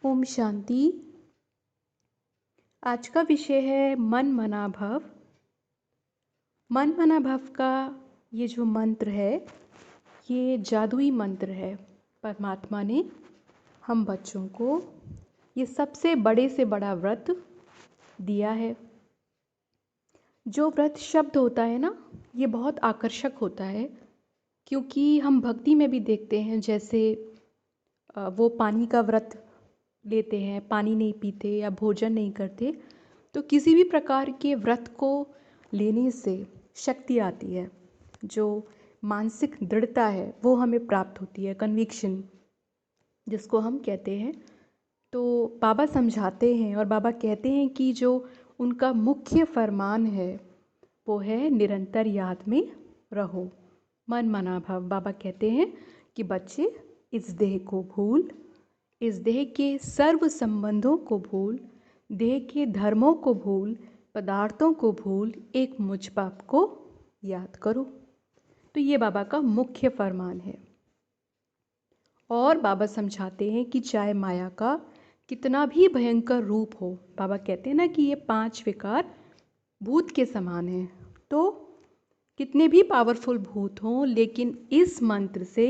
ओम शांति। आज का विषय है मन मना भव। मन मना भव का ये जो मंत्र है, ये जादुई मंत्र है। परमात्मा ने हम बच्चों को ये सबसे बड़े से बड़ा व्रत दिया है। जो व्रत शब्द होता है ना, ये बहुत आकर्षक होता है, क्योंकि हम भक्ति में भी देखते हैं, जैसे वो पानी का व्रत लेते हैं, पानी नहीं पीते या भोजन नहीं करते, तो किसी भी प्रकार के व्रत को लेने से शक्ति आती है, जो मानसिक दृढ़ता है वो हमें प्राप्त होती है, कन्विक्शन जिसको हम कहते हैं। तो बाबा समझाते हैं और बाबा कहते हैं कि जो उनका मुख्य फरमान है वो है निरंतर याद में रहो, मन मना भव। बाबा कहते हैं कि बच्चे इस देह को भूल, इस देह के सर्व संबंधों को भूल, देह के धर्मों को भूल, पदार्थों को भूल, एक मुझ बाप को याद करो। तो ये बाबा का मुख्य फरमान है। और बाबा समझाते हैं कि चाहे माया का कितना भी भयंकर रूप हो, बाबा कहते हैं ना कि ये 5 विकार भूत के समान हैं। तो कितने भी पावरफुल भूत हों, लेकिन इस मंत्र से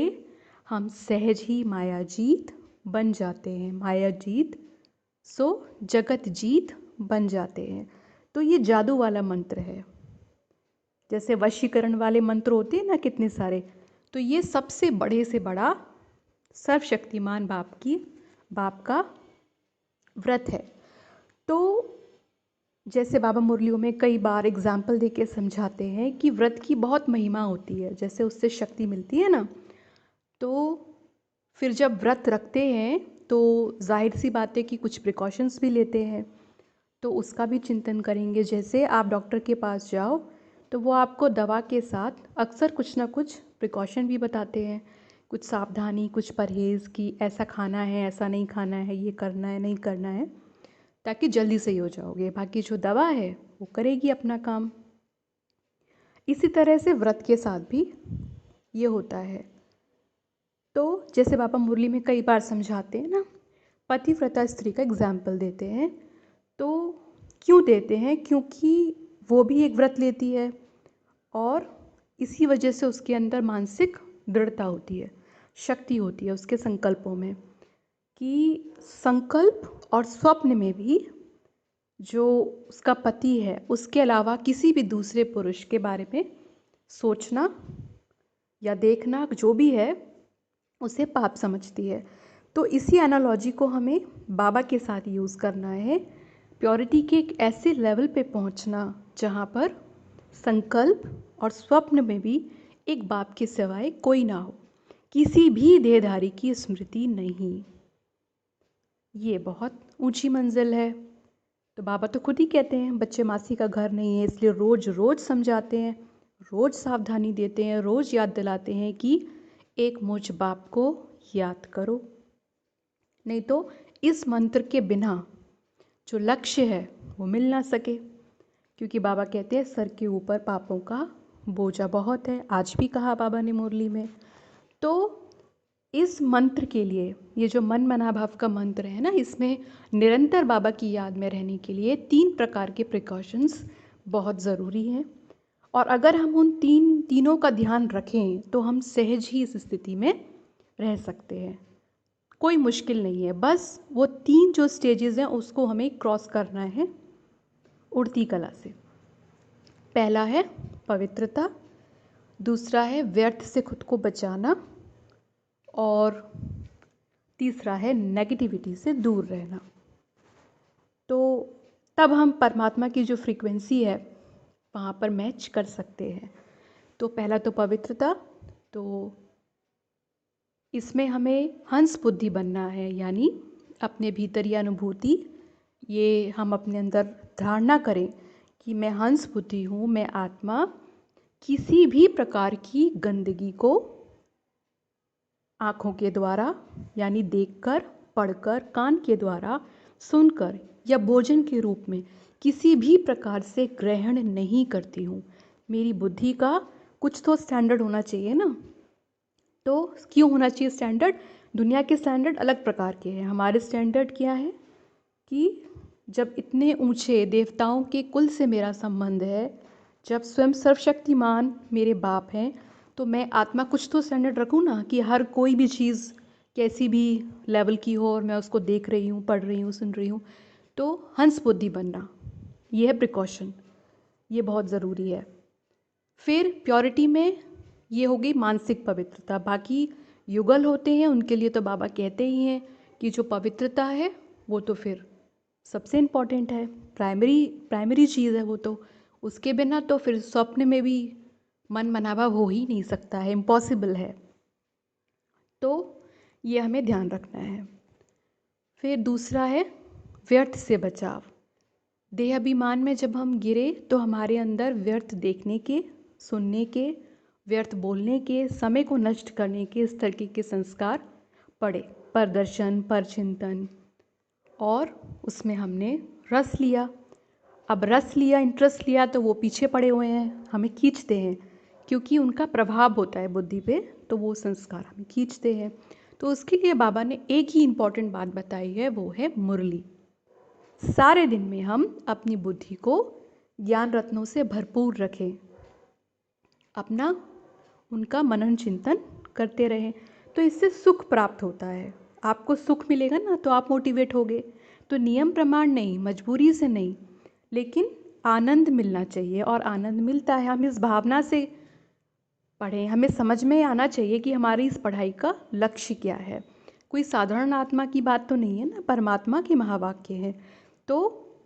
हम सहज ही माया जीत बन जाते हैं। माया जीत सो जगत जीत बन जाते हैं। तो ये जादू वाला मंत्र है। जैसे वशीकरण वाले मंत्र होते हैं ना कितने सारे, तो ये सबसे बड़े से बड़ा सर्वशक्तिमान बाप का व्रत है। तो जैसे बाबा मुरलियों में कई बार एग्जाम्पल दे के समझाते हैं कि व्रत की बहुत महिमा होती है, जैसे उससे शक्ति मिलती है ना। तो फिर जब व्रत रखते हैं तो जाहिर सी बात है कि कुछ प्रिकॉशंस भी लेते हैं, तो उसका भी चिंतन करेंगे। जैसे आप डॉक्टर के पास जाओ तो वो आपको दवा के साथ अक्सर कुछ ना कुछ प्रिकॉशन भी बताते हैं, कुछ सावधानी, कुछ परहेज़ कि ऐसा खाना है, ऐसा नहीं खाना है, ये करना है, नहीं करना है, ताकि जल्दी सही हो जाओगे। बाकी जो दवा है वो करेगी अपना काम। इसी तरह से व्रत के साथ भी ये होता है। तो जैसे बाबा मुरली में कई बार समझाते हैं ना, पतिव्रता स्त्री का एग्जाम्पल देते हैं। तो क्यों देते हैं? क्योंकि वो भी एक व्रत लेती है और इसी वजह से उसके अंदर मानसिक दृढ़ता होती है, शक्ति होती है उसके संकल्पों में, कि संकल्प और स्वप्न में भी जो उसका पति है उसके अलावा किसी भी दूसरे पुरुष के बारे में सोचना या देखना जो भी है उसे पाप समझती है। तो इसी एनालॉजी को हमें बाबा के साथ यूज़ करना है। प्योरिटी के एक ऐसे लेवल पे पहुंचना जहां पर संकल्प और स्वप्न में भी एक बाप के सिवाय कोई ना हो, किसी भी देहधारी की स्मृति नहीं। ये बहुत ऊंची मंजिल है। तो बाबा तो खुद ही कहते हैं बच्चे मासी का घर नहीं है, इसलिए रोज़ रोज़ समझाते हैं, रोज़ सावधानी देते हैं, रोज़ याद दिलाते हैं कि एक मुझ बाप को याद करो। नहीं तो इस मंत्र के बिना जो लक्ष्य है वो मिल ना सके, क्योंकि बाबा कहते हैं सर के ऊपर पापों का बोझा बहुत है। आज भी कहा बाबा ने मुरली में। तो इस मंत्र के लिए, ये जो मन मना भाव का मंत्र है ना, इसमें निरंतर बाबा की याद में रहने के लिए 3 प्रकार के प्रिकॉशंस बहुत ज़रूरी हैं। और अगर हम उन तीनों का ध्यान रखें तो हम सहज ही इस स्थिति में रह सकते हैं। कोई मुश्किल नहीं है, बस वो 3 जो स्टेजेस हैं उसको हमें क्रॉस करना है उड़ती कला से। पहला है पवित्रता, दूसरा है व्यर्थ से खुद को बचाना, और तीसरा है नेगेटिविटी से दूर रहना। तो तब हम परमात्मा की जो फ्रीक्वेंसी है वहाँ पर मैच कर सकते हैं। तो पहला तो पवित्रता, तो इसमें हमें हंस बुद्धि बनना है, यानी अपने भीतर ये अनुभूति, ये हम अपने अंदर धारणा करें कि मैं हंस बुद्धि हूँ, मैं आत्मा किसी भी प्रकार की गंदगी को आँखों के द्वारा यानी देखकर, पढ़कर, कान के द्वारा सुनकर या भोजन के रूप में किसी भी प्रकार से ग्रहण नहीं करती हूँ। मेरी बुद्धि का कुछ तो स्टैंडर्ड होना चाहिए ना। तो क्यों होना चाहिए स्टैंडर्ड? दुनिया के स्टैंडर्ड अलग प्रकार के हैं। हमारे स्टैंडर्ड क्या है कि जब इतने ऊंचे देवताओं के कुल से मेरा संबंध है, जब स्वयं सर्वशक्तिमान मेरे बाप हैं, तो मैं आत्मा कुछ तो स्टैंडर्ड रखूँ ना, कि हर कोई भी चीज़ कैसी भी लेवल की हो और मैं उसको देख रही हूँ, पढ़ रही हूँ, सुन रही हूँ। तो हंस बुद्धि बनना, ये है प्रिकॉशन, ये बहुत ज़रूरी है। फिर प्योरिटी में ये हो गई मानसिक पवित्रता। बाकी युगल होते हैं, उनके लिए तो बाबा कहते ही हैं कि जो पवित्रता है वो तो फिर सबसे इम्पॉर्टेंट है, प्राइमरी चीज़ है वो तो। उसके बिना तो फिर स्वप्न में भी मन मनावा हो ही नहीं सकता है, इम्पॉसिबल है। तो ये हमें ध्यान रखना है। फिर दूसरा है व्यर्थ से बचाव। देह अभिमान में जब हम गिरे तो हमारे अंदर व्यर्थ देखने के, सुनने के, व्यर्थ बोलने के, समय को नष्ट करने के इस तरीके के संस्कार पड़े, प्रदर्शन, परचिंतन, और उसमें हमने रस लिया। अब रस लिया, इंटरेस्ट लिया, तो वो पीछे पड़े हुए हैं, हमें खींचते हैं, क्योंकि उनका प्रभाव होता है बुद्धि पे, तो वो संस्कार हमें खींचते हैं। तो उसके लिए बाबा ने एक ही इम्पॉर्टेंट बात बताई है, वो है मुरली। सारे दिन में हम अपनी बुद्धि को ज्ञान रत्नों से भरपूर रखें, अपना उनका मनन चिंतन करते रहें, तो इससे सुख प्राप्त होता है। आपको सुख मिलेगा ना, तो आप मोटिवेट होगे। तो नियम प्रमाण नहीं, मजबूरी से नहीं, लेकिन आनंद मिलना चाहिए, और आनंद मिलता है। हम इस भावना से पढ़ें, हमें समझ में आना चाहिए कि हमारी इस पढ़ाई का लक्ष्य क्या है। कोई साधारण आत्मा की बात तो नहीं है ना, परमात्मा के महावाक्य हैं। तो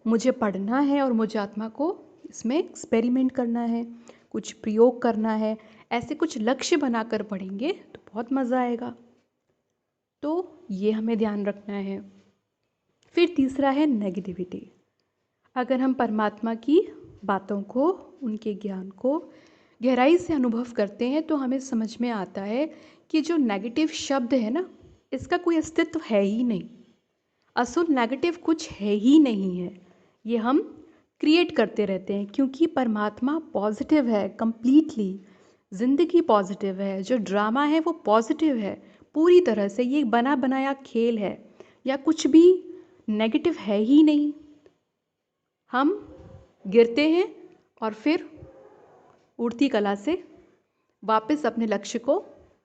मुझे पढ़ना है और मुझे आत्मा को इसमें एक्सपेरिमेंट करना है, कुछ प्रयोग करना है। ऐसे कुछ लक्ष्य बनाकर पढ़ेंगे तो बहुत मज़ा आएगा। तो ये हमें ध्यान रखना है। फिर तीसरा है नेगेटिविटी। अगर हम परमात्मा की बातों को, उनके ज्ञान को गहराई से अनुभव करते हैं, तो हमें समझ में आता है कि जो नेगेटिव शब्द है ना, इसका कोई अस्तित्व है ही नहीं। असुर नेगेटिव कुछ है ही नहीं है, ये हम क्रिएट करते रहते हैं, क्योंकि परमात्मा पॉजिटिव है कंप्लीटली। ज़िंदगी पॉजिटिव है, जो ड्रामा है वो पॉजिटिव है पूरी तरह से। ये बना बनाया खेल है, या कुछ भी नेगेटिव है ही नहीं। हम गिरते हैं और फिर उड़ती कला से वापस अपने लक्ष्य को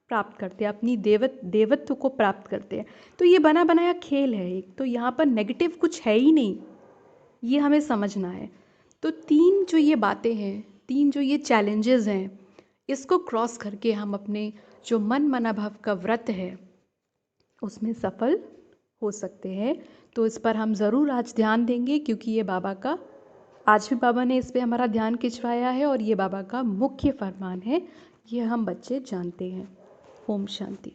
प्राप्त करते हैं, अपनी देवत्व को प्राप्त करते हैं। तो ये बना बनाया खेल है एक, तो यहाँ पर नेगेटिव कुछ है ही नहीं, ये हमें समझना है। तो तीन जो ये बातें हैं, तीन जो ये चैलेंजेस हैं, इसको क्रॉस करके हम अपने जो मन मनाभाव का व्रत है उसमें सफल हो सकते हैं। तो इस पर हम ज़रूर आज ध्यान देंगे, क्योंकि ये बाबा का, आज भी बाबा ने इस पे हमारा ध्यान खिंचवाया है, और ये बाबा का मुख्य फरमान है, ये हम बच्चे जानते हैं। ओम शांति।